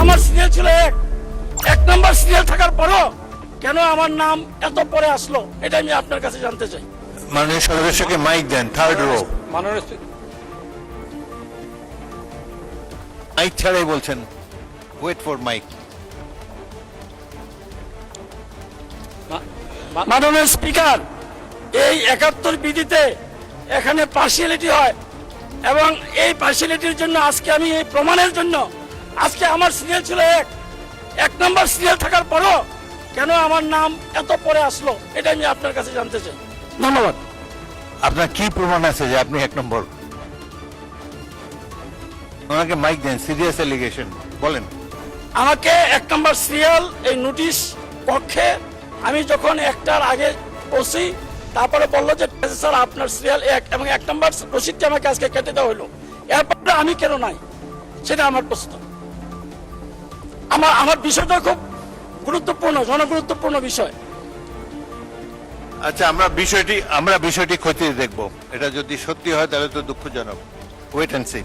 আমার সিরিয়াল ছিল এক নাম্বার সিরিয়াল থাকার পরও কেন আমার নাম এত পরে আসলো, এটা আমি আপনার কাছে জানতে চাই। মাননীয় সদস্যকে মাইক দেন, থার্ড রো। মাইক ছাড়াই বলছেন, ওয়েট ফর মাইক। মাননীয় স্পিকার, এই 71 বিধিতে এখানে পার্সিয়ালিটি হয় এবং এই পার্সিয়ালিটির জন্য আজকে আমি এই প্রমাণের জন্য আজকে আমার সিরিয়াল ছিল এক নাম্বার সিরিয়াল থাকার পরও কেন আমার নাম এত পরে আসলো, এটা আমি আপনার কাছে জানতে চাই। ধন্যবাদ। আপনার কি প্রমাণ আছে যে আপনি এক নম্বর? ওনাকে মাইক দেন, সিরিয়াস এলিগেশন বলেন। আমাকে 1 নম্বর সিরিয়াল এই নোটিশ পক্ষে আমি যখন একটার আগে পৌঁছি, তারপরে বললো যে স্যার আপনার সিরিয়াল 1 এবং 1 নম্বর রসিদটি আমাকে আজকে কেটে দেওয়া হলো। এরপরে আমি কেন নাই, সেটা আমার প্রশ্ন। আমার বিষয়টা খুব গুরুত্বপূর্ণ, জনগুরুত্বপূর্ণ বিষয়। আচ্ছা, আমরা বিষয়টি খতিয়ে দেখব। এটা যদি সত্যি হয় তাহলে তো দুঃখজনক। Wait and C.